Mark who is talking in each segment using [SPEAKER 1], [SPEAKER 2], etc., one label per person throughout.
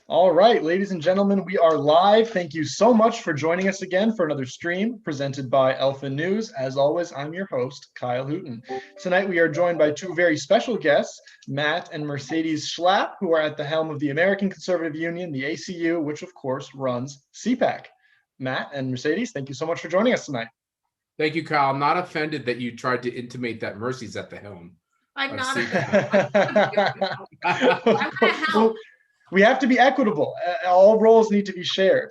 [SPEAKER 1] All right, ladies and gentlemen, we are live. Thank you so much for joining us again for another stream presented by Alpha News. As always, I'm your host, Kyle Hooten. Tonight, we are joined by two very special guests, Matt and Mercedes Schlapp, who are at the helm of the American Conservative Union, the ACU, which of course runs Cpac. Matt and Mercedes, thank you so much for joining us tonight.
[SPEAKER 2] Thank you, Kyle. I'm not offended that you tried to intimate that Mercy's at the helm.
[SPEAKER 3] I'm not.
[SPEAKER 1] We have to be equitable. All roles need to be shared.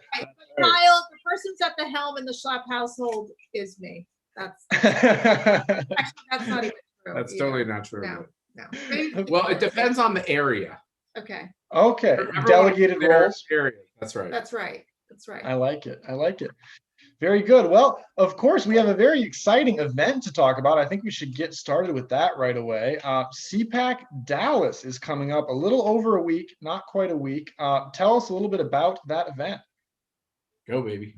[SPEAKER 3] Kyle, the person's at the helm in the Schlapp household is me. That's not even true.
[SPEAKER 2] That's totally not true.
[SPEAKER 3] No.
[SPEAKER 2] Well, it depends on the area.
[SPEAKER 3] Okay.
[SPEAKER 1] Okay. Delegated roles.
[SPEAKER 2] Area. That's right.
[SPEAKER 3] That's right.
[SPEAKER 1] I like it. Very good. Well, of course, we have a very exciting event to talk about. I think we should get started with that right away. Cpac Dallas is coming up a little over a week, not quite a week. Tell us a little bit about that event.
[SPEAKER 2] Go, baby.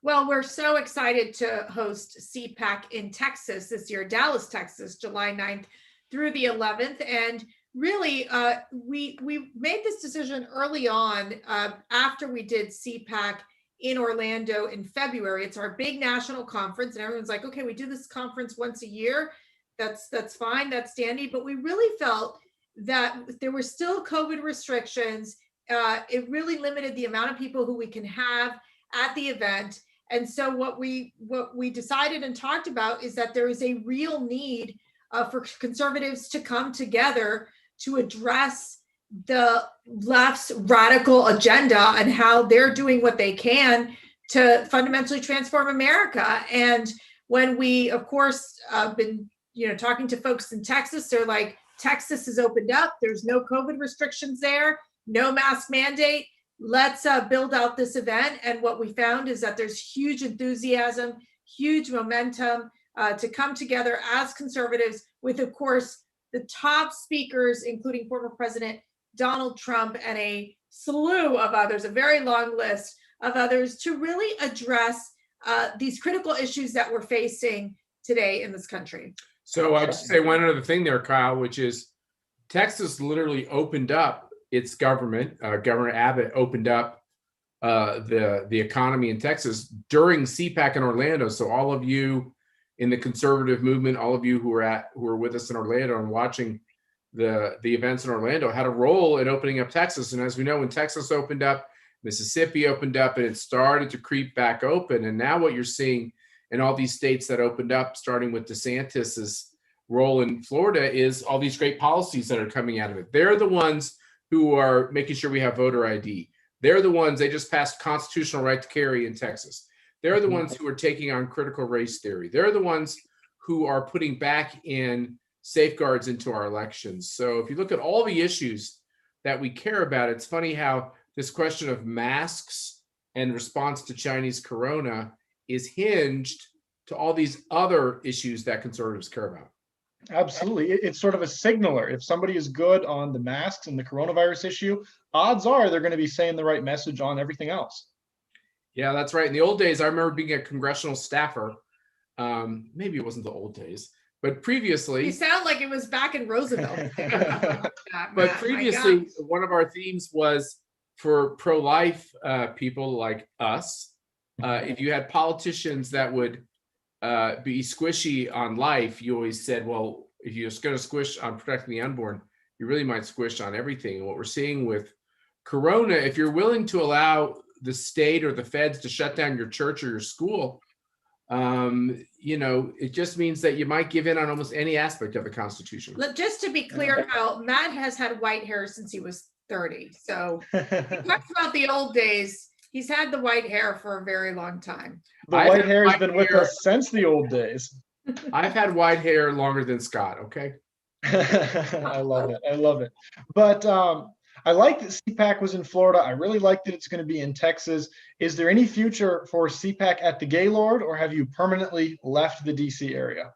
[SPEAKER 3] Well, we're so excited to host Cpac in Texas this year, Dallas, Texas, July 9th through the 11th. And really, we made this decision early on after we did Cpac in Orlando in February. It's our big national conference, and everyone's like, okay, we do this conference once a year. That's fine, that's dandy. But we really felt that there were still COVID restrictions. It really limited the amount of people who we can have at the event. And so what we decided and talked about is that there is a real need for conservatives to come together to address the left's radical agenda and how they're doing what they can to fundamentally transform America. And when we, of course, been talking to folks in Texas, they're like, Texas has opened up. There's no COVID restrictions there, no mask mandate. Let's build out this event. And what we found is that there's huge enthusiasm, huge momentum to come together as conservatives with, of course, the top speakers, including former President Donald Trump and a slew of others, a very long list of others, to really address these critical issues that we're facing today in this country.
[SPEAKER 2] So I'd say one other thing there, Kyle, which is Texas literally opened up its government. Governor Abbott opened up the economy in Texas during Cpac in Orlando. So all of you in the conservative movement, all of you who are with us in Orlando and watching the events in Orlando, had a role in opening up Texas. And as we know, when Texas opened up, Mississippi opened up, and it started to creep back open. And now what you're seeing in all these states that opened up, starting with DeSantis's role in Florida, is all these great policies that are coming out of it. They're the ones who are making sure we have voter ID. They're the ones, they just passed constitutional right to carry in Texas. They're the ones who are taking on critical race theory. They're the ones who are putting back in safeguards into our elections. So if you look at all the issues that we care about, it's funny how this question of masks and response to Chinese corona is hinged to all these other issues that conservatives care about.
[SPEAKER 1] Absolutely. It's sort of a signaler. If somebody is good on the masks and the coronavirus issue, odds are they're going to be saying the right message on everything else.
[SPEAKER 2] Yeah, that's right. In the old days, I remember being a congressional staffer. Maybe it wasn't the old days, but previously.
[SPEAKER 3] You sound like it was back in Roosevelt.
[SPEAKER 2] But previously, one of our themes was for pro-life people like us. If you had politicians that would be squishy on life, you always said, well, if you're just going to squish on protecting the unborn, you really might squish on everything. And what we're seeing with corona, if you're willing to allow the state or the feds to shut down your church or your school, it just means that you might give in on almost any aspect of the Constitution.
[SPEAKER 3] Just to be clear, Kyle, Matt has had white hair since he was 30. So he talks about the old days. He's had the white hair for a very long time.
[SPEAKER 1] The white hair has been with us since the old days.
[SPEAKER 2] I've had white hair longer than Scott, okay?
[SPEAKER 1] I love it. But I like that Cpac was in Florida. I really like that it's going to be in Texas. Is there any future for Cpac at the Gaylord, or have you permanently left the DC area?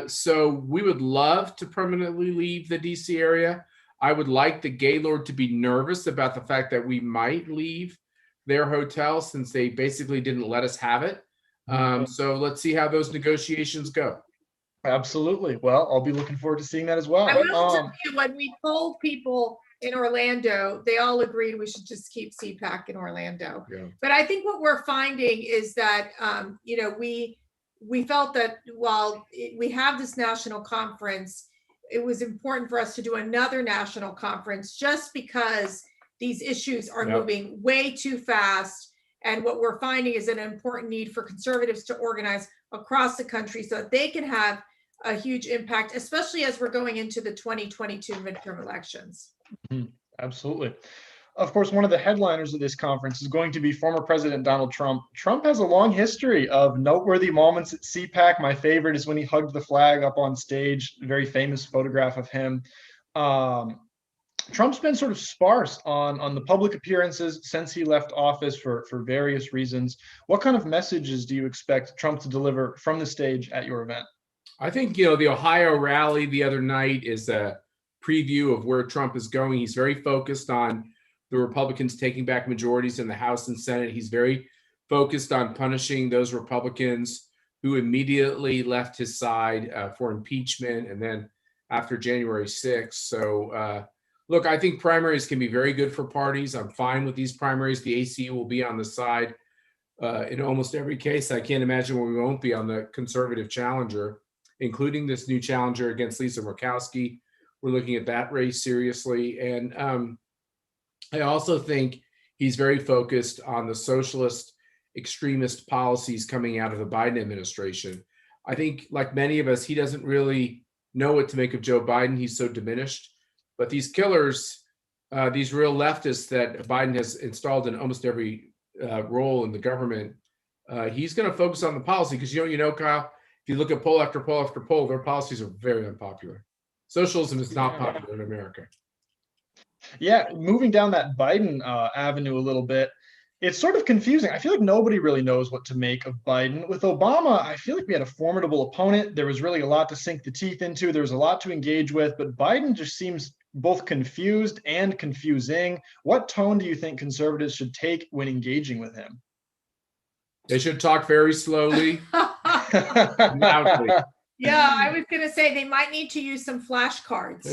[SPEAKER 2] So we would love to permanently leave the DC area. I would like the Gaylord to be nervous about the fact that we might leave their hotel, since they basically didn't let us have it. So let's see how those negotiations go.
[SPEAKER 1] Absolutely. Well, I'll be looking forward to seeing that as well.
[SPEAKER 3] I will tell you, when we told people in Orlando, they all agreed we should just keep Cpac in Orlando.
[SPEAKER 2] Yeah.
[SPEAKER 3] But I think what we're finding is that, we felt that while we have this national conference, it was important for us to do another national conference just because these issues are moving way too fast. And what we're finding is an important need for conservatives to organize across the country so that they can have a huge impact, especially as we're going into the 2022 midterm elections.
[SPEAKER 1] Absolutely. Of course, one of the headliners of this conference is going to be former President Donald Trump. Trump has a long history of noteworthy moments at Cpac. My favorite is when he hugged the flag up on stage, a very famous photograph of him. Trump's been sort of sparse on the public appearances since he left office for various reasons. What kind of messages do you expect Trump to deliver from the stage at your event?
[SPEAKER 2] I think, the Ohio rally the other night is a preview of where Trump is going. He's very focused on the Republicans taking back majorities in the House and Senate. He's very focused on punishing those Republicans who immediately left his side for impeachment and then after January 6th. So, look, I think primaries can be very good for parties. I'm fine with these primaries. The ACU will be on the side in almost every case. I can't imagine where we won't be on the conservative challenger, including this new challenger against Lisa Murkowski. We're looking at that race seriously. And I also think he's very focused on the socialist extremist policies coming out of the Biden administration. I think, like many of us, he doesn't really know what to make of Joe Biden. He's so diminished. But these killers, these real leftists that Biden has installed in almost every role in the government, he's going to focus on the policy because, Kyle, if you look at poll after poll after poll, their policies are very unpopular. Socialism is not popular in America.
[SPEAKER 1] Yeah, moving down that Biden avenue a little bit, it's sort of confusing. I feel like nobody really knows what to make of Biden. With Obama, I feel like we had a formidable opponent. There was really a lot to sink the teeth into. There was a lot to engage with, but Biden just seems both confused and confusing. What tone do you think conservatives should take when engaging with him?
[SPEAKER 2] They should talk very slowly, loudly.
[SPEAKER 3] Yeah, I was going to say they might need to use some flashcards,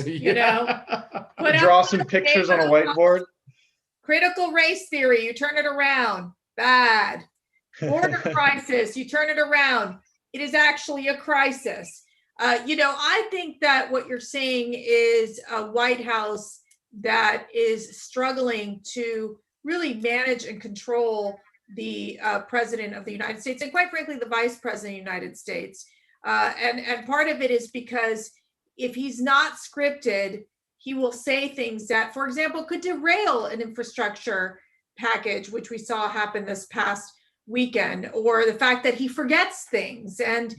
[SPEAKER 1] Draw some pictures on a whiteboard.
[SPEAKER 3] Critical race theory, you turn it around. Bad. Border crisis, you turn it around. It is actually a crisis. I think that what you're saying is a White House that is struggling to really manage and control the president of the United States and, quite frankly, the vice president of the United States. And part of it is because if he's not scripted, he will say things that, for example, could derail an infrastructure package, which we saw happen this past weekend, or the fact that he forgets things and,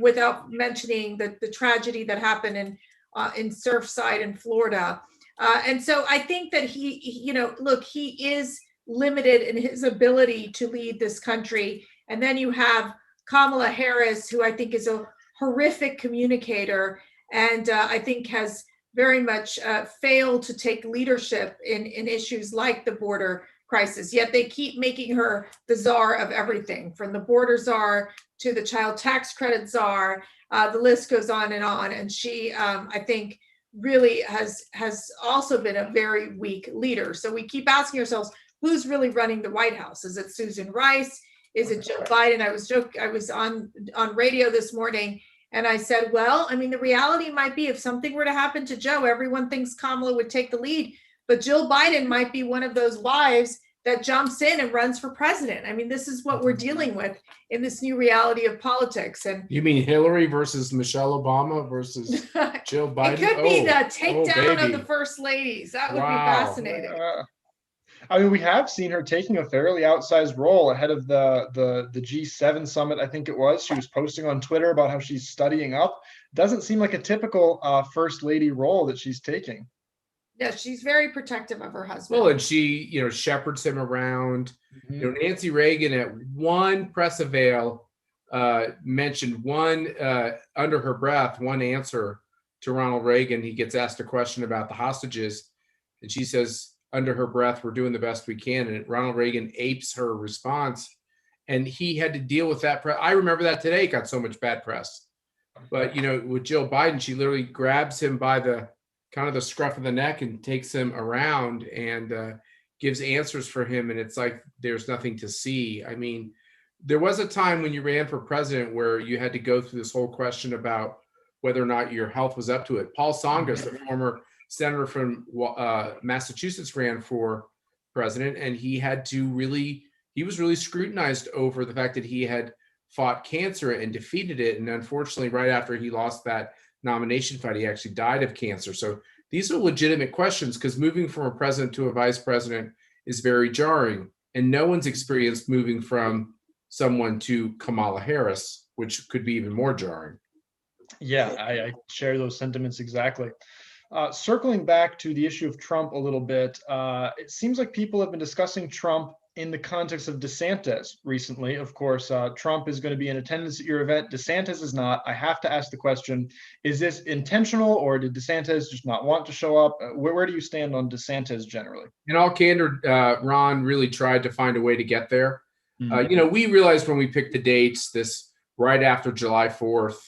[SPEAKER 3] without mentioning the tragedy that happened in Surfside in Florida. And so I think that he is limited in his ability to lead this country. And then you have Kamala Harris, who I think is a horrific communicator and I think has very much failed to take leadership in issues like the border crisis. Yet they keep making her the czar of everything, from the border czar to the child tax credit czar. The list goes on. And she, I think, really has also been a very weak leader. So we keep asking ourselves, who's really running the White House? Is it Susan Rice? Is it Joe Biden? I was on radio this morning and I said, well, I mean, the reality might be if something were to happen to Joe, everyone thinks Kamala would take the lead, but Jill Biden might be one of those wives that jumps in and runs for president. I mean, this is what we're dealing with in this new reality of politics. And
[SPEAKER 2] you mean Hillary versus Michelle Obama versus Jill Biden?
[SPEAKER 3] It could be the takedown of the first ladies. That would be fascinating.
[SPEAKER 1] I mean, we have seen her taking a fairly outsized role ahead of the G7 summit, I think it was. She was posting on Twitter about how she's studying up. Doesn't seem like a typical first lady role that she's taking.
[SPEAKER 3] Yeah, she's very protective of her husband.
[SPEAKER 2] Well, and she, shepherds him around. Mm-hmm. Nancy Reagan at one press avail mentioned under her breath, one answer to Ronald Reagan. He gets asked a question about the hostages, and she says, under her breath, we're doing the best we can. And Ronald Reagan apes her response. And he had to deal with that. I remember that today. It got so much bad press. But, with Jill Biden, she literally grabs him by the kind of the scruff of the neck and takes him around and gives answers for him. And it's like there's nothing to see. I mean, there was a time when you ran for president where you had to go through this whole question about whether or not your health was up to it. Paul Tsongas, the former senator from Massachusetts, ran for president, and he was really scrutinized over the fact that he had fought cancer and defeated it. And unfortunately, right after he lost that nomination fight, he actually died of cancer. So these are legitimate questions, because moving from a president to a vice president is very jarring. And no one's experienced moving from someone to Kamala Harris, which could be even more jarring.
[SPEAKER 1] Yeah, I share those sentiments exactly. Circling back to the issue of Trump a little bit, it seems like people have been discussing Trump in the context of DeSantis recently. Of course, Trump is going to be in attendance at your event. DeSantis is not. I have to ask the question, is this intentional, or did DeSantis just not want to show up? Where do you stand on DeSantis generally?
[SPEAKER 2] In all candor, Ron really tried to find a way to get there. We realized when we picked the dates, this right after July 4th,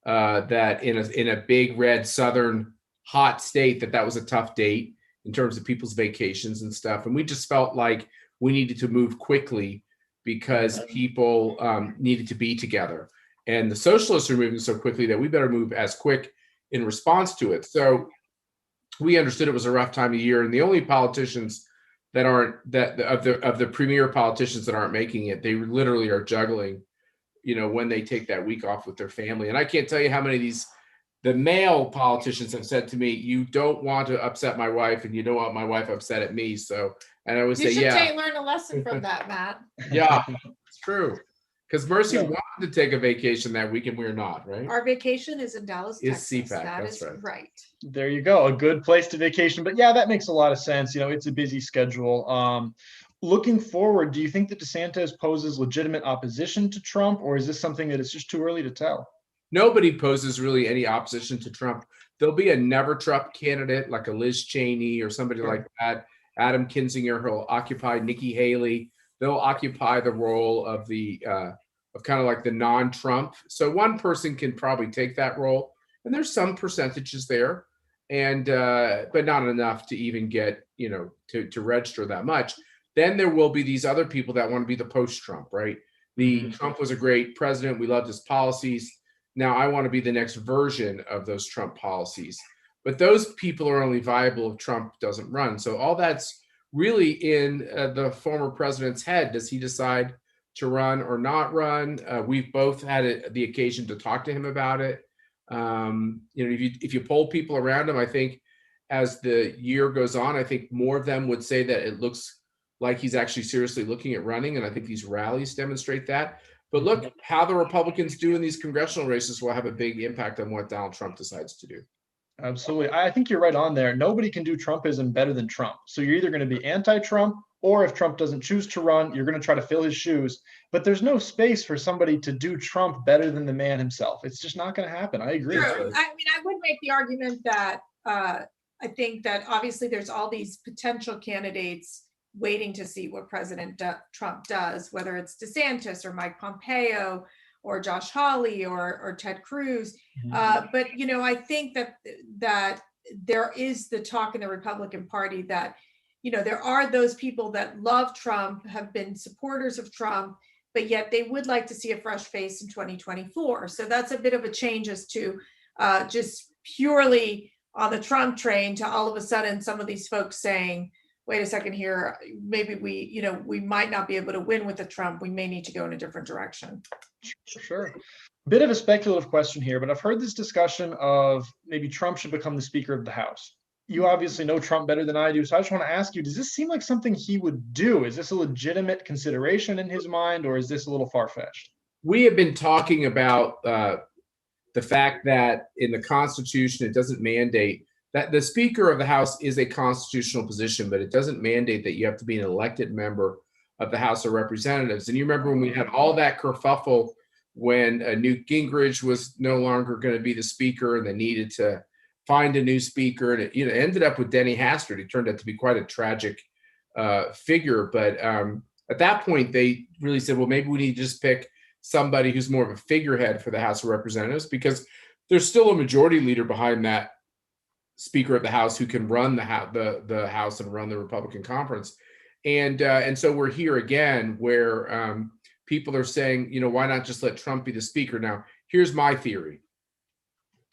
[SPEAKER 2] that in a big red southern hot state, that was a tough date in terms of people's vacations and stuff. And we just felt like we needed to move quickly because people needed to be together. And the socialists are moving so quickly that we better move as quick in response to it. So we understood it was a rough time of year, and the only politicians that aren't of the premier politicians that aren't making it, they literally are juggling, when they take that week off with their family. And I can't tell you how many of the male politicians have said to me, "You don't want to upset my wife, and you don't want my wife upset at me." So, and I would say, yeah,
[SPEAKER 3] learn a lesson from that, Matt.
[SPEAKER 2] Yeah, it's true. Because Mercy wanted to take a vacation that week, and we're not, right?
[SPEAKER 3] Our vacation is in Dallas,
[SPEAKER 2] Texas. Cpac,
[SPEAKER 3] that's right.
[SPEAKER 1] There you go. A good place to vacation. But yeah, that makes a lot of sense. It's a busy schedule. Looking forward, do you think that DeSantis poses legitimate opposition to Trump, or is this something that it's just too early to tell?
[SPEAKER 2] Nobody poses really any opposition to Trump. There'll be a never Trump candidate like a Liz Cheney or somebody like that. Adam Kinzinger, who'll occupy Nikki Haley. They'll occupy the role of of kind of like the non-Trump. So one person can probably take that role, and there's some percentages there, and but not enough to even get to register that much. Then there will be these other people that want to be the post-Trump, right? Trump was a great president. We loved his policies. Now I want to be the next version of those Trump policies. But those people are only viable if Trump doesn't run. So all that's really in the former president's head. Does he decide to run or not run? We've both had the occasion to talk to him about it. If you poll people around him, I think as the year goes on, I think more of them would say that it looks like he's actually seriously looking at running. And I think these rallies demonstrate that. But look, how the Republicans do in these congressional races will have a big impact on what Donald Trump decides to do.
[SPEAKER 1] Absolutely. I think you're right on there. Nobody can do Trumpism better than Trump. So you're either going to be anti-Trump, or if Trump doesn't choose to run, you're going to try to fill his shoes. But there's no space for somebody to do Trump better than the man himself. It's just not going to happen. I agree.
[SPEAKER 3] Sure. I mean, I would make the argument that I think that obviously there's all these potential candidates waiting to see what President Trump does, whether it's DeSantis or Mike Pompeo or Josh Hawley or Ted Cruz. But, I think that there is the talk in the Republican Party that, there are those people that love Trump, have been supporters of Trump, but yet they would like to see a fresh face in 2024. So that's a bit of a change as to just purely on the Trump train to all of a sudden some of these folks saying, wait a second here, maybe we might not be able to win with the Trump. We may need to go in a different direction.
[SPEAKER 1] Sure. Bit of a speculative question here, but I've heard this discussion of maybe Trump should become the Speaker of the House. You obviously know Trump better than I do, so I just want to ask you, does this seem like something he would do? Is this a legitimate consideration in his mind, or is this a little far-fetched?
[SPEAKER 2] We have been talking about the fact that in the Constitution, it doesn't mandate that the Speaker of the House is a constitutional position, but it doesn't mandate that you have to be an elected member of the House of Representatives. And you remember when we had all that kerfuffle when Newt Gingrich was no longer going to be the Speaker, and they needed to find a new Speaker, and it ended up with Denny Hastert. He turned out to be quite a tragic figure. But at that point, they really said, well, maybe we need to just pick somebody who's more of a figurehead for the House of Representatives, because there's still a majority leader behind that Speaker of the House who can run the House and run the Republican conference. And so we're here again where people are saying, why not just let Trump be the Speaker? Now, here's my theory.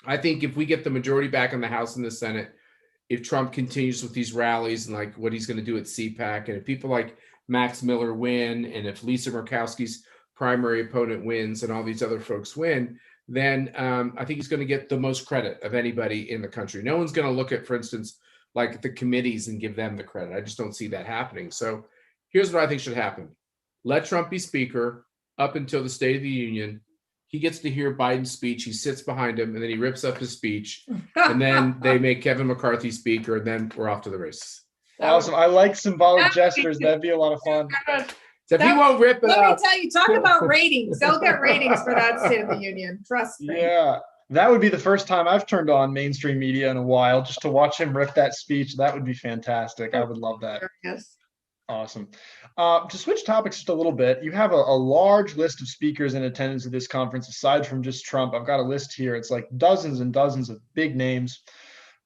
[SPEAKER 2] I think if we get the majority back in the House and the Senate, if Trump continues with these rallies and like what he's going to do at Cpac, and if people like Max Miller win, and if Lisa Murkowski's primary opponent wins and all these other folks win, then I think he's going to get the most credit of anybody in the country. No one's going to look at, for instance, like the committees and give them the credit. I just don't see that happening. So here's what I think should happen. Let Trump be Speaker up until the State of the Union. He gets to hear Biden's speech. He sits behind him, and then he rips up his speech. And then they make Kevin McCarthy Speaker, and then we're off to the races.
[SPEAKER 1] Awesome. I like symbolic gestures. That'd be a lot of fun.
[SPEAKER 2] So if he won't rip it
[SPEAKER 3] Let
[SPEAKER 2] up.
[SPEAKER 3] me tell you, talk about ratings. They'll get ratings for that State of the Union. Trust me.
[SPEAKER 1] Yeah, that would be the first time I've turned on mainstream media in a while, just to watch him rip that speech. That would be fantastic. I would love that.
[SPEAKER 3] Yes.
[SPEAKER 1] Awesome. To switch topics just a little bit, you have a large list of speakers in attendance at this conference, aside from just Trump. I've got a list here. It's like dozens and dozens of big names.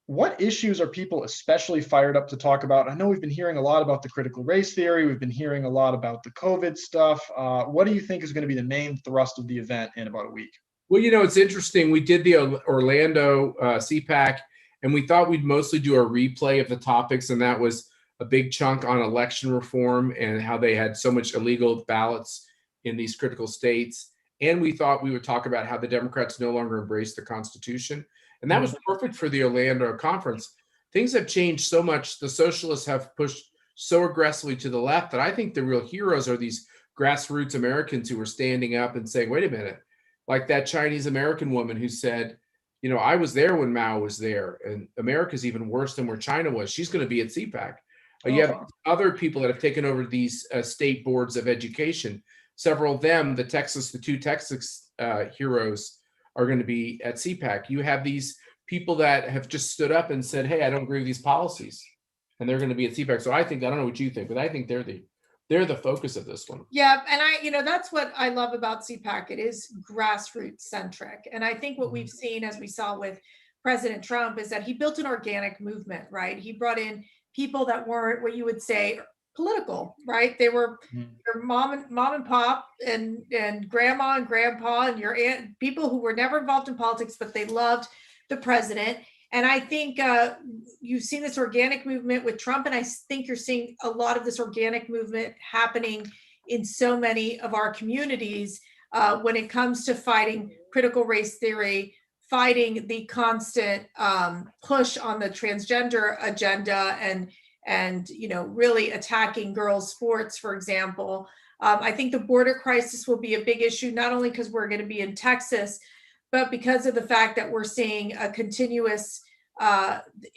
[SPEAKER 1] What issues are people especially fired up to talk about? I know we've been hearing a lot about the critical race theory. We've been hearing a lot about the COVID stuff. What do you think is going to be the main thrust of the event in about a week?
[SPEAKER 2] Well, it's interesting. We did the Orlando Cpac, and we thought we'd mostly do a replay of the topics, and that was a big chunk on election reform and how they had so much illegal ballots in these critical states. And we thought we would talk about how the Democrats no longer embrace the Constitution. And that was perfect for the Orlando conference. Things have changed so much. The socialists have pushed so aggressively to the left that I think the real heroes are these grassroots Americans who are standing up and saying, wait a minute, like that Chinese American woman who said, I was there when Mao was there, and America's even worse than where China was. She's going to be at Cpac. You have other people that have taken over these state boards of education. Several of them, the two Texas heroes, are going to be at Cpac. You have these people that have just stood up and said, hey, I don't agree with these policies, and they're going to be at Cpac. So I don't know what you think, but I think they're the focus of this one.
[SPEAKER 3] Yeah, and that's what I love about Cpac. It is grassroots centric. And I think what we've seen, as we saw with President Trump, is that he built an organic movement, right? He brought in people that weren't what you would say political, right? They were your mom and pop and grandma and grandpa and your aunt, people who were never involved in politics, but they loved the president. And I think you've seen this organic movement with Trump, and I think you're seeing a lot of this organic movement happening in so many of our communities when it comes to fighting critical race theory, fighting the constant push on the transgender agenda, and really attacking girls' sports, for example. I think the border crisis will be a big issue, not only because we're going to be in Texas, but because of the fact that we're seeing a continuous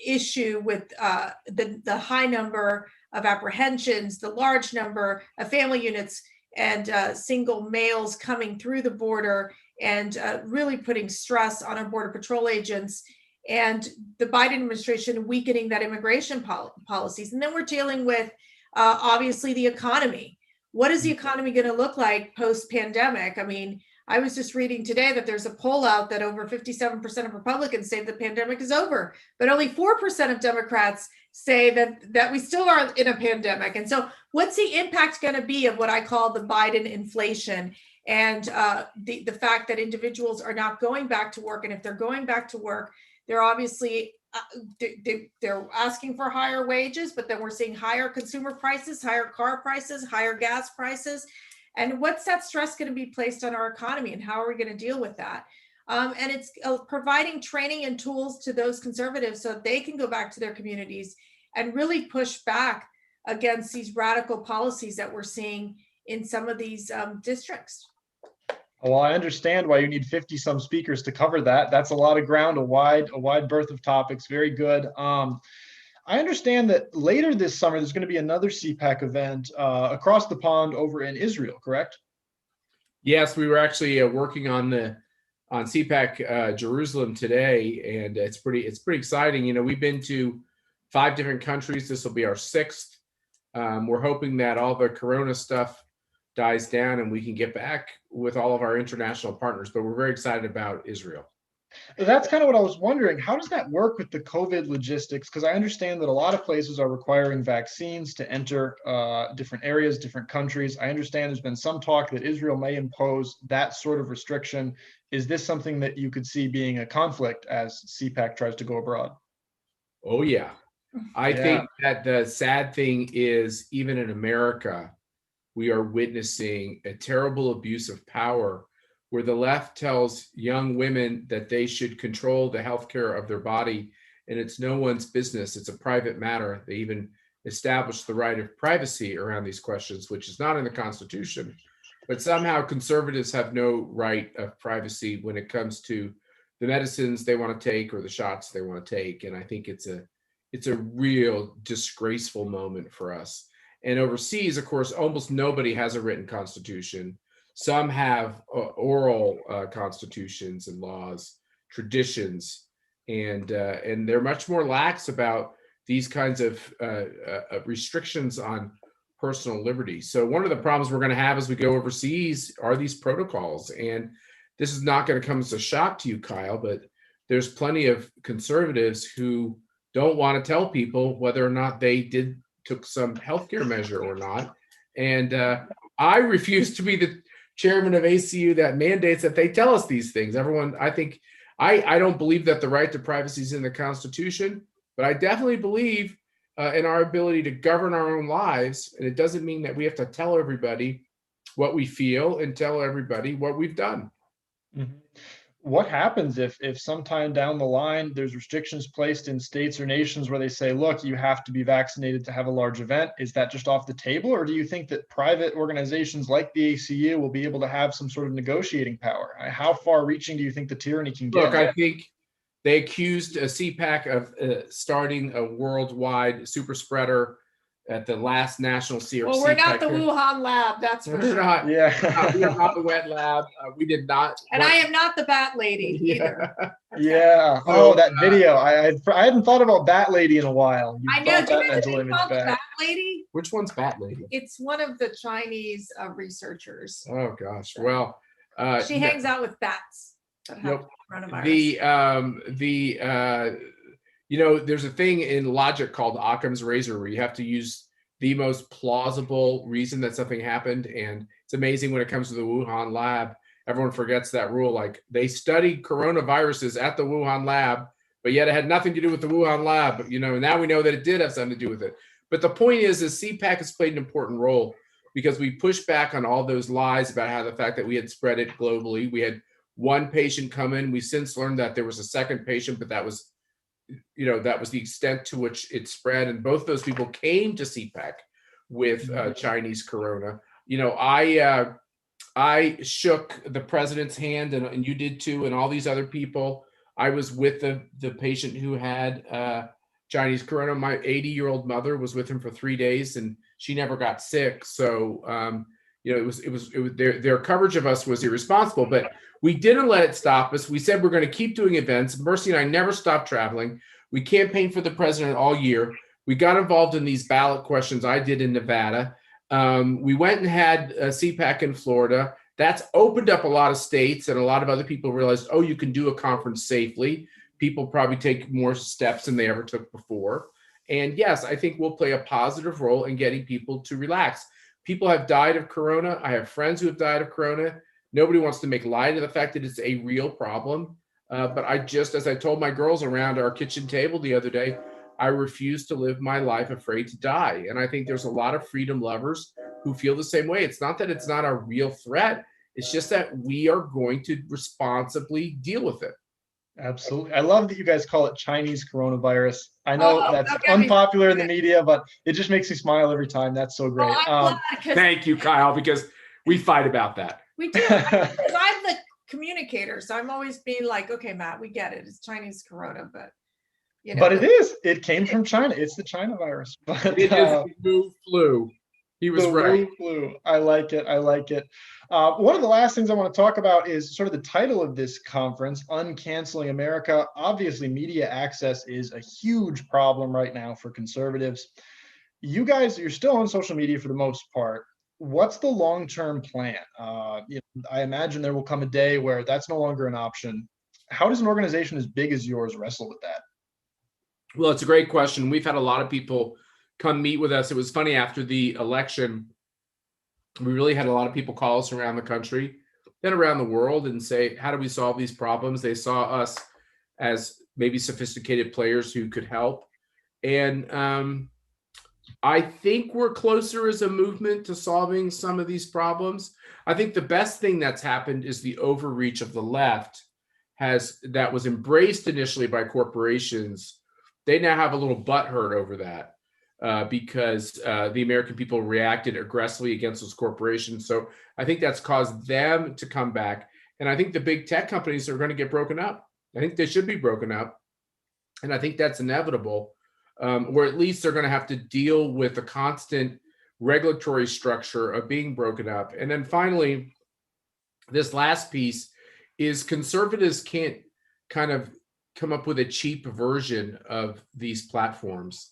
[SPEAKER 3] issue with the high number of apprehensions, the large number of family units and single males coming through the border, and really putting stress on our Border Patrol agents, and the Biden administration weakening that immigration policies. And then we're dealing with, obviously, the economy. What is the economy going to look like post-pandemic? I mean, I was just reading today that there's a poll out that over 57% of Republicans say the pandemic is over, but only 4% of Democrats say that we still are in a pandemic. And so what's the impact going to be of what I call the Biden inflation, and the fact that individuals are not going back to work? And if they're going back to work, they're obviously they're asking for higher wages, but then we're seeing higher consumer prices, higher car prices, higher gas prices. And what's that stress going to be placed on our economy, and how are we going to deal with that? And it's providing training and tools to those conservatives so that they can go back to their communities and really push back against these radical policies that we're seeing in some of these districts.
[SPEAKER 1] Well, I understand why you need 50 some speakers to cover that. That's a lot of ground, a wide berth of topics. Very good. I understand that later this summer, there's going to be another Cpac event across the pond over in Israel, correct?
[SPEAKER 2] Yes, we were actually working on Cpac Jerusalem today, and it's pretty exciting. We've been to 5 different countries. This will be our 6th. We're hoping that all the Corona stuff dies down and we can get back with all of our international partners, but we're very excited about Israel.
[SPEAKER 1] That's kind of what I was wondering. How does that work with the COVID logistics? Because I understand that a lot of places are requiring vaccines to enter different areas, different countries. I understand there's been some talk that Israel may impose that sort of restriction. Is this something that you could see being a conflict as CPAC tries to go abroad?
[SPEAKER 2] Oh, yeah. I
[SPEAKER 1] Yeah.
[SPEAKER 2] think that the sad thing is, even in America, we are witnessing a terrible abuse of power where the left tells young women that they should control the healthcare of their body, and it's no one's business. It's a private matter. They even established the right of privacy around these questions, which is not in the Constitution. But somehow conservatives have no right of privacy when it comes to the medicines they want to take or the shots they want to take. And I think it's a real disgraceful moment for us. And overseas, of course, almost nobody has a written constitution. Some have oral constitutions and laws, traditions, and they're much more lax about these kinds of restrictions on personal liberty. So one of the problems we're going to have as we go overseas are these protocols. And this is not going to come as a shock to you, Kyle, but there's plenty of conservatives who don't want to tell people whether or not they took some healthcare measure or not. And I refuse to be the chairman of ACU that mandates that they tell us these things. Everyone, I think, I don't believe that the right to privacy is in the Constitution, but I definitely believe in our ability to govern our own lives. And it doesn't mean that we have to tell everybody what we feel and tell everybody what we've done.
[SPEAKER 1] Mhm. What happens if sometime down the line there's restrictions placed in states or nations where they say, look, you have to be vaccinated to have a large event? Is that just off the table, or do you think that private organizations like the ACU will be able to have some sort of negotiating power? How far reaching do you think the tyranny can get?
[SPEAKER 2] Look, I think they accused Cpac of starting a worldwide super spreader at the last national CRC.
[SPEAKER 3] Well, we're not the Wuhan lab, that's for sure.
[SPEAKER 2] Not.
[SPEAKER 1] Yeah.
[SPEAKER 2] We are not the wet lab. We did not.
[SPEAKER 3] And I am not the bat lady either.
[SPEAKER 1] Yeah. Oh, that video. I hadn't thought about Bat Lady in a while.
[SPEAKER 3] I know. Do you know the
[SPEAKER 1] mental
[SPEAKER 3] thing
[SPEAKER 1] image
[SPEAKER 3] called the
[SPEAKER 1] back.
[SPEAKER 3] bat lady?
[SPEAKER 2] Which one's Bat Lady?
[SPEAKER 3] It's one of the Chinese researchers.
[SPEAKER 2] Oh gosh. Well,
[SPEAKER 3] she hangs out with bats that have
[SPEAKER 2] coronavirus. There's a thing in logic called Occam's razor where you have to use the most plausible reason that something happened. And it's amazing when it comes to the Wuhan lab, everyone forgets that rule. Like, they studied coronaviruses at the Wuhan lab, but yet it had nothing to do with the Wuhan lab. Now we know that it did have something to do with it. But the point is CPAC has played an important role because we pushed back on all those lies about how the fact that we had spread it globally. We had one patient come in. We since learned that there was a second patient, but that was the extent to which it spread. And both those people came to CPAC with Chinese corona. I shook the president's hand, and you did too, and all these other people. I was with the patient who had Chinese corona. My 80-year-old mother was with him for 3 days, and she never got sick. So it was their coverage of us was irresponsible, but we didn't let it stop us. We said we're going to keep doing events. Mercy and I never stopped traveling. We campaigned for the president all year. We got involved in these ballot questions. I did in Nevada. We went and had CPAC in Florida. That's opened up a lot of states, and a lot of other people realized, oh, you can do a conference safely. People probably take more steps than they ever took before. And yes, I think we'll play a positive role in getting people to relax. People have died of corona. I have friends who have died of corona. Nobody wants to make light of the fact that it's a real problem. But as I told my girls around our kitchen table the other day, I refuse to live my life afraid to die. And I think there's a lot of freedom lovers who feel the same way. It's not that it's not a real threat. It's just that we are going to responsibly deal with it.
[SPEAKER 1] Absolutely. I love that you guys call it Chinese coronavirus. I know that's unpopular in the media, but it just makes me smile every time. That's so great.
[SPEAKER 2] Thank you, Kyle, because we fight about that.
[SPEAKER 3] We do. Because I'm the communicator, so I'm always being like, okay, Matt, we get it. It's Chinese corona, but
[SPEAKER 1] But it is. It came from China. It's the China virus. But
[SPEAKER 2] it is the Wu flu. He was right.
[SPEAKER 1] Flu. I like it. One of the last things I want to talk about is sort of the title of this conference, Uncanceling America. Obviously, media access is a huge problem right now for conservatives. You guys, you're still on social media for the most part. What's the long-term plan? I imagine there will come a day where that's no longer an option. How does an organization as big as yours wrestle with that?
[SPEAKER 2] Well, it's a great question. We've had a lot of people come meet with us. It was funny, after the election, we really had a lot of people call us around the country and around the world and say, how do we solve these problems? They saw us as maybe sophisticated players who could help. And I think we're closer as a movement to solving some of these problems. I think the best thing that's happened is the overreach of the left that was embraced initially by corporations. They now have a little butthurt over that because the American people reacted aggressively against those corporations. So I think that's caused them to come back. And I think the big tech companies are going to get broken up. I think they should be broken up. And I think that's inevitable, or at least they're going to have to deal with the constant regulatory structure of being broken up. And then finally, this last piece is conservatives can't kind of come up with a cheap version of these platforms.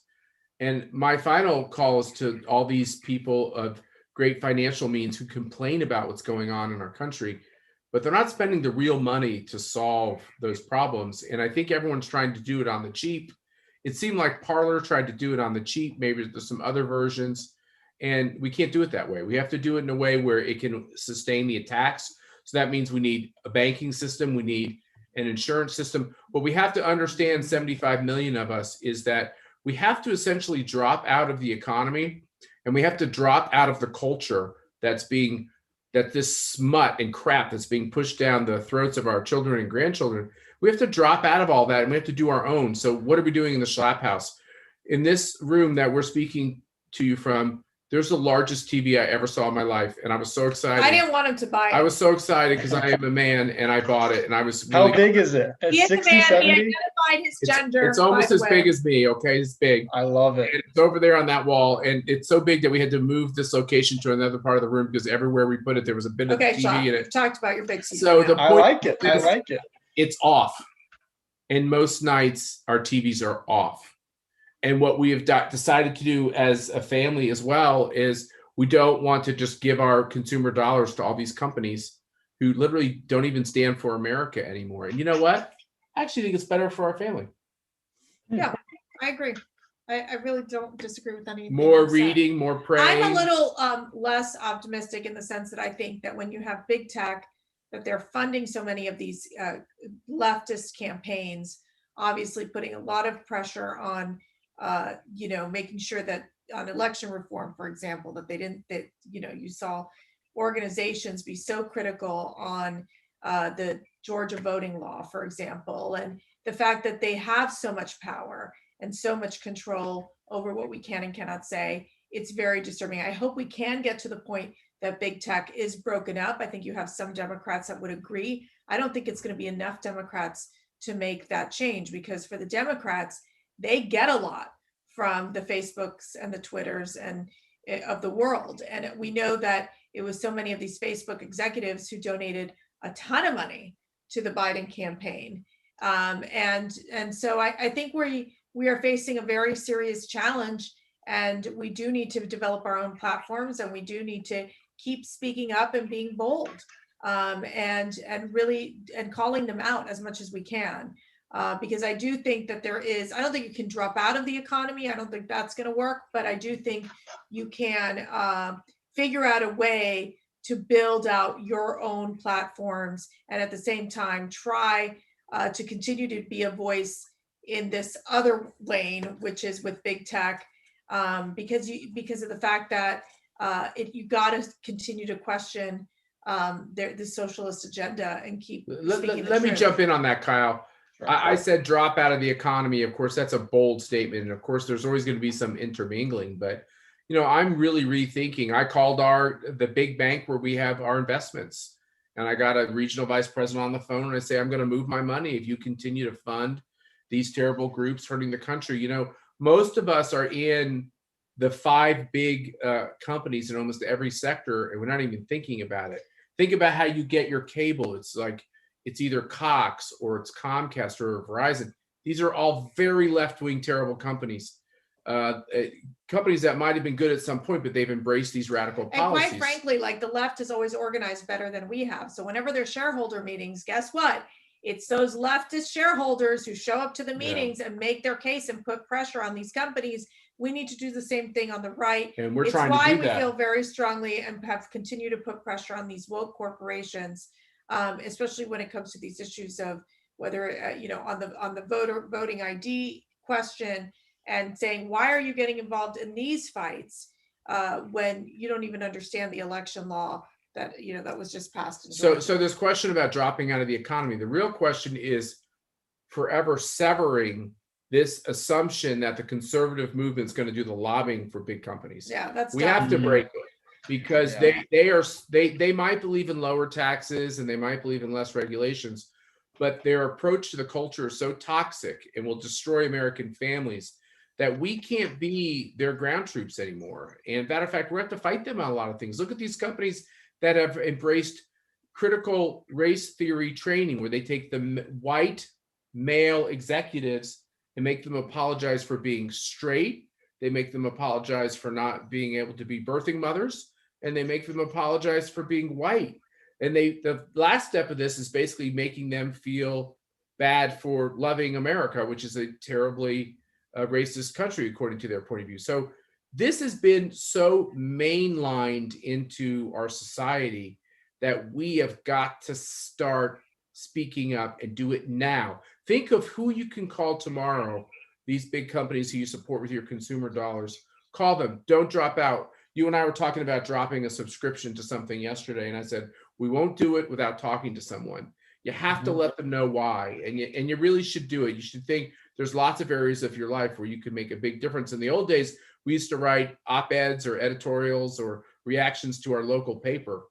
[SPEAKER 2] And my final call is to all these people of great financial means who complain about what's going on in our country, but they're not spending the real money to solve those problems. And I think everyone's trying to do it on the cheap. It seemed like Parler tried to do it on the cheap. Maybe there's some other versions, and we can't do it that way. We have to do it in a way where it can sustain the attacks. So that means we need a banking system. We need an insurance system. What we have to understand, 75 million of us, is that we have to essentially drop out of the economy, and we have to drop out of the culture that this smut and crap that's being pushed down the throats of our children and grandchildren. We have to drop out of all that, and we have to do our own. So what are we doing in the Schlapp House? In this room that we're speaking to you from, there's the largest TV I ever saw in my life, and I was so excited.
[SPEAKER 3] I didn't want him to buy it.
[SPEAKER 2] I was so excited because I am a man, and I bought it, and I was really—
[SPEAKER 1] How big is it?
[SPEAKER 3] He is a
[SPEAKER 1] 60,
[SPEAKER 3] man.
[SPEAKER 1] 70?
[SPEAKER 3] He identified his gender.
[SPEAKER 2] It's almost
[SPEAKER 3] by
[SPEAKER 2] as
[SPEAKER 3] the
[SPEAKER 2] big
[SPEAKER 3] way.
[SPEAKER 2] as me, okay? It's big.
[SPEAKER 1] I love it.
[SPEAKER 2] And it's over there on that wall, and it's so big that we had to move this location to another part of the room because everywhere we put it, there was a bit of
[SPEAKER 3] Okay,
[SPEAKER 2] TV
[SPEAKER 3] Sean,
[SPEAKER 2] in
[SPEAKER 3] you've
[SPEAKER 2] it.
[SPEAKER 3] talked about your big TV.
[SPEAKER 2] So the
[SPEAKER 3] now.
[SPEAKER 1] I
[SPEAKER 2] point
[SPEAKER 1] like it. I
[SPEAKER 2] is,
[SPEAKER 1] like it.
[SPEAKER 2] it's off. And most nights, our TVs are off. And what we have decided to do as a family as well is we don't want to just give our consumer dollars to all these companies who literally don't even stand for America anymore. And you know what? I actually think it's better for our family.
[SPEAKER 3] Yeah, I agree. I really don't disagree with anything.
[SPEAKER 2] More
[SPEAKER 3] you've said.
[SPEAKER 2] reading, more praying.
[SPEAKER 3] I'm a little less optimistic in the sense that I think that when you have big tech, that they're funding so many of these leftist campaigns, obviously putting a lot of pressure on, making sure that on election reform, for example, you saw organizations be so critical on the Georgia voting law, for example, and the fact that they have so much power and so much control over what we can and cannot say. It's very disturbing. I hope we can get to the point that big tech is broken up. I think you have some Democrats that would agree. I don't think it's going to be enough Democrats to make that change, because for the Democrats, they get a lot from the Facebooks and the Twitters and of the world. And we know that it was so many of these Facebook executives who donated a ton of money to the Biden campaign. And so I think we are facing a very serious challenge, and we do need to develop our own platforms, and we do need to keep speaking up and being bold, and really calling them out as much as we can, because I do think that I don't think you can drop out of the economy. I don't think that's going to work, but I do think you can figure out a way to build out your own platforms, and at the same time try to continue to be a voice in this other lane, which is with big tech, because of the fact that you got to continue to question the socialist agenda and keep speaking the
[SPEAKER 2] Let me
[SPEAKER 3] truth.
[SPEAKER 2] jump in on that, Kyle.
[SPEAKER 1] Sure.
[SPEAKER 2] I said drop out of the economy. Of course, that's a bold statement. And of course, there's always going to be some intermingling. But, I'm really rethinking. I called the big bank where we have our investments. And I got a regional vice president on the phone, and I say, I'm going to move my money if you continue to fund these terrible groups hurting the country. Most of us are in the 5 big companies in almost every sector, and we're not even thinking about it. Think about how you get your cable. It's like, it's either Cox or it's Comcast or Verizon. These are all very left-wing, terrible companies. Companies that might have been good at some point, but they've embraced these radical policies.
[SPEAKER 3] And quite frankly, like, the left is always organized better than we have. So whenever there's shareholder meetings, guess what? It's those leftist shareholders who show up to the
[SPEAKER 2] Yeah.
[SPEAKER 3] meetings and make their case and put pressure on these companies. We need to do the same thing on the right.
[SPEAKER 2] And we're
[SPEAKER 3] It's
[SPEAKER 2] trying to
[SPEAKER 3] why
[SPEAKER 2] do
[SPEAKER 3] we
[SPEAKER 2] that.
[SPEAKER 3] feel very strongly and have continued to put pressure on these woke corporations, especially when it comes to these issues of whether on the voting ID question, and saying, why are you getting involved in these fights when you don't even understand the election law that that was just passed in Georgia?
[SPEAKER 2] So this question about dropping out of the economy, the real question is forever severing this assumption that the conservative movement is going to do the lobbying for big companies.
[SPEAKER 3] Yeah,
[SPEAKER 2] we have to break it, because they might believe in lower taxes and they might believe in less regulations, but their approach to the culture is so toxic and will destroy American families that we can't be their ground troops anymore. And matter of fact, we have to fight them on a lot of things. Look at these companies that have embraced critical race theory training, where they take the white male executives and make them apologize for being straight. They make them apologize for not being able to be birthing mothers, and they make them apologize for being white. And the last step of this is basically making them feel bad for loving America, which is a terribly racist country, according to their point of view. So this has been so mainlined into our society that we have got to start speaking up and do it now. Think of who you can call tomorrow, these big companies who you support with your consumer dollars. Call them. Don't drop out. You and I were talking about dropping a subscription to something yesterday, and I said, we won't do it without talking to someone. You have to let them know why, and you really should do it. You should think there's lots of areas of your life where you can make a big difference. In the old days, we used to write op-eds or editorials or reactions to our local paper.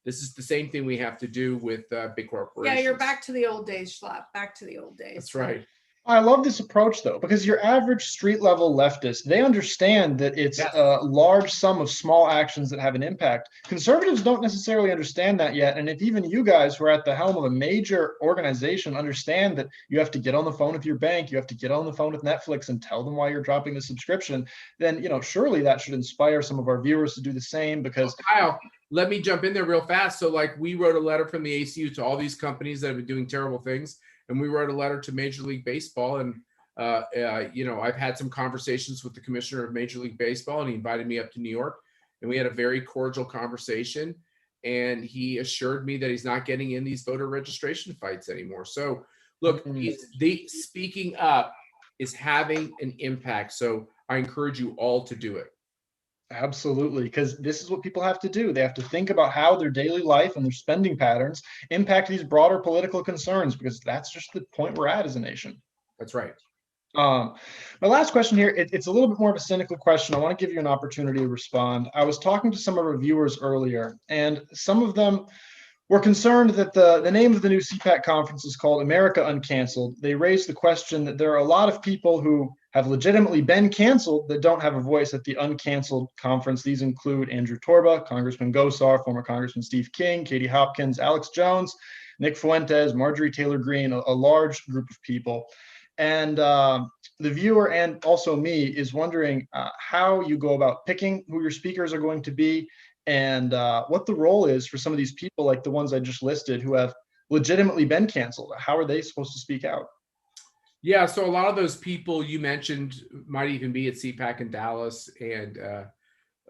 [SPEAKER 2] This is the same thing we have to do with big corporations.
[SPEAKER 3] Yeah, you're back to the old days, Schlapp. Back to the old days.
[SPEAKER 2] That's right.
[SPEAKER 1] I love this approach, though, because your average street level leftist, they understand that it's a large sum of small actions that have an impact. Conservatives don't necessarily understand that yet. And if even you guys who are at the helm of a major organization understand that you have to get on the phone with your bank, you have to get on the phone with Netflix and tell them why you're dropping the subscription, then, surely that should inspire some of our viewers to do the same. Because
[SPEAKER 2] Kyle, let me jump in there real fast. So we wrote a letter from the ACU to all these companies that have been doing terrible things. And we wrote a letter to Major League Baseball. And, I've had some conversations with the commissioner of Major League Baseball, and he invited me up to New York. And we had a very cordial conversation. And he assured me that he's not getting in these voter registration fights anymore. So, look, speaking up is having an impact. So I encourage you all to do it.
[SPEAKER 1] Absolutely, because this is what people have to do. They have to think about how their daily life and their spending patterns impact these broader political concerns, because that's just the point we're at as a nation.
[SPEAKER 2] That's right.
[SPEAKER 1] My last question here, it's a little bit more of a cynical question. I want to give you an opportunity to respond. I was talking to some of our viewers earlier, and some of them were concerned that the name of the new Cpac conference is called America Uncanceled. They raised the question that there are a lot of people who have legitimately been canceled that don't have a voice at the Uncanceled conference. These include Andrew Torba, Congressman Gosar, former Congressman Steve King, Katie Hopkins, Alex Jones, Nick Fuentes, Marjorie Taylor Greene, a large group of people. And the viewer and also me is wondering how you go about picking who your speakers are going to be, and what the role is for some of these people like the ones I just listed who have legitimately been canceled. How are they supposed to speak out?
[SPEAKER 2] Yeah, so a lot of those people you mentioned might even be at Cpac in Dallas, and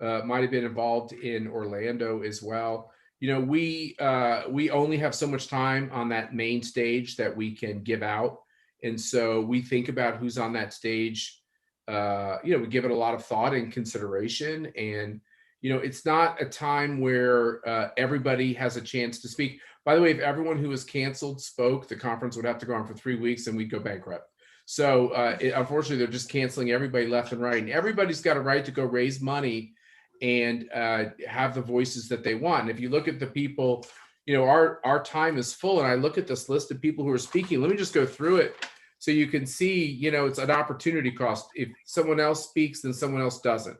[SPEAKER 2] might have been involved in Orlando as well. We only have so much time on that main stage that we can give out. And so we think about who's on that stage. We give it a lot of thought and consideration. And, it's not a time where everybody has a chance to speak. By the way, if everyone who was canceled spoke, the conference would have to go on for 3 weeks and we'd go bankrupt. So unfortunately, they're just canceling everybody left and right. And everybody's got a right to go raise money and have the voices that they want. And if you look at the people, our time is full. And I look at this list of people who are speaking. Let me just go through it so you can see, it's an opportunity cost. If someone else speaks, then someone else doesn't.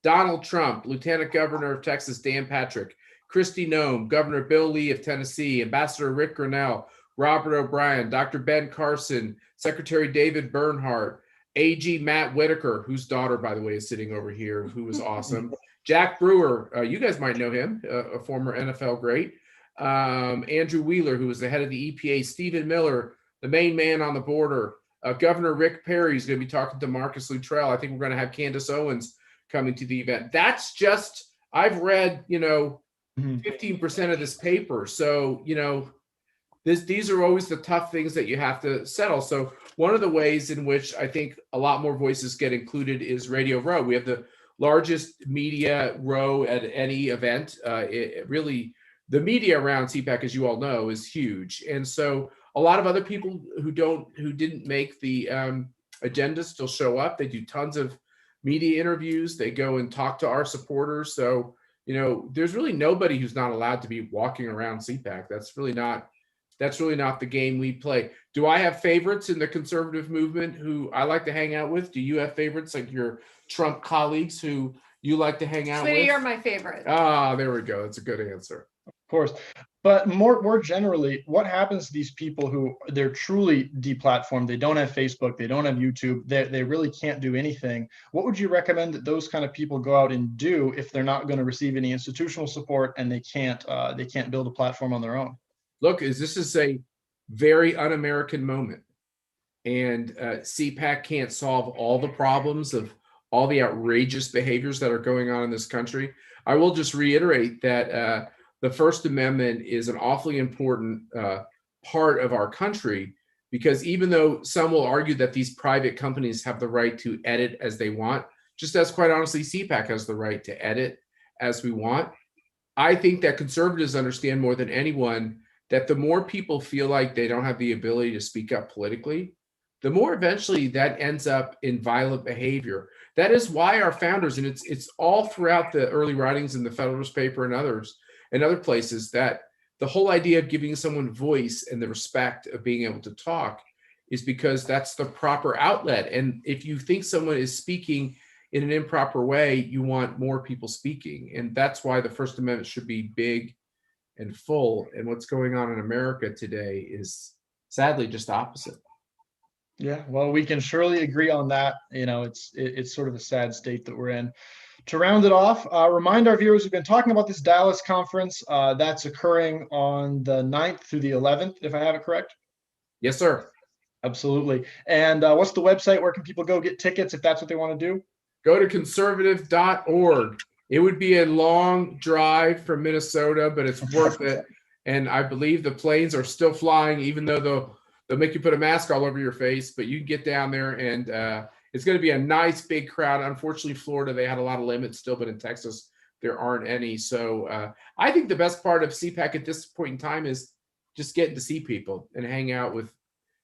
[SPEAKER 2] Donald Trump, Lieutenant Governor of Texas, Dan Patrick, Kristi Noem, Governor Bill Lee of Tennessee, Ambassador Rick Grinnell, Robert O'Brien, Dr. Ben Carson, Secretary David Bernhardt, AG Matt Whitaker, whose daughter, by the way, is sitting over here, who was awesome. Jack Brewer, you guys might know him, a former NFL great. Andrew Wheeler, who was the head of the EPA, Stephen Miller, the main man on the border, Governor Rick Perry is going to be talking to Marcus Luttrell. I think we're going to have Candace Owens coming to the event. That's just, I've read, 15% of this paper. So, these are always the tough things that you have to settle. So one of the ways in which I think a lot more voices get included is Radio Row. We have the largest media row at any event. The media around Cpac, as you all know, is huge. And so a lot of other people who didn't make the agenda still show up. They do tons of media interviews. They go and talk to our supporters. So, there's really nobody who's not allowed to be walking around Cpac. That's really not the game we play. Do I have favorites in the conservative movement who I like to hang out with? Do you have favorites like your Trump colleagues who you like to hang out with?
[SPEAKER 3] You're my favorite.
[SPEAKER 2] Ah, there we go. That's a good answer.
[SPEAKER 1] Of course. But more generally, what happens to these people who they're truly deplatformed? They don't have Facebook, they don't have YouTube, they really can't do anything. What would you recommend that those kind of people go out and do if they're not going to receive any institutional support and they can't build a platform on their own?
[SPEAKER 2] Look, this is a very un-American moment, and Cpac can't solve all the problems of all the outrageous behaviors that are going on in this country. I will just reiterate that the First Amendment is an awfully important part of our country, because even though some will argue that these private companies have the right to edit as they want, just as quite honestly, Cpac has the right to edit as we want, I think that conservatives understand more than anyone that the more people feel like they don't have the ability to speak up politically, the more eventually that ends up in violent behavior. That is why our founders, and it's all throughout the early writings in the Federalist Paper and others and other places, that the whole idea of giving someone voice and the respect of being able to talk is because that's the proper outlet. And if you think someone is speaking in an improper way, you want more people speaking. And that's why the First Amendment should be big and full. And what's going on in America today is sadly just opposite.
[SPEAKER 1] Yeah, well, we can surely agree on that. It's sort of a sad state that we're in. To round it off, remind our viewers, we've been talking about this Dallas conference that's occurring on the 9th through the 11th, if I have it correct.
[SPEAKER 2] Yes, sir.
[SPEAKER 1] Absolutely. And what's the website? Where can people go get tickets if that's what they want to do? Go
[SPEAKER 2] to conservative.org. It would be a long drive from Minnesota, but it's worth it. And I believe the planes are still flying, even though they'll make you put a mask all over your face. But you can get down there, and it's going to be a nice big crowd. Unfortunately, Florida, they had a lot of limits still, but in Texas, there aren't any. So I think the best part of Cpac at this point in time is just getting to see people and hang out with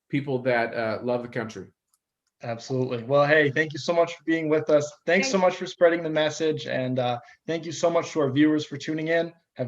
[SPEAKER 2] people that love the country.
[SPEAKER 1] Absolutely. Well, hey, thank you so much for being with us. Thanks so much for spreading the message. And thank you so much to our viewers for tuning in. Have a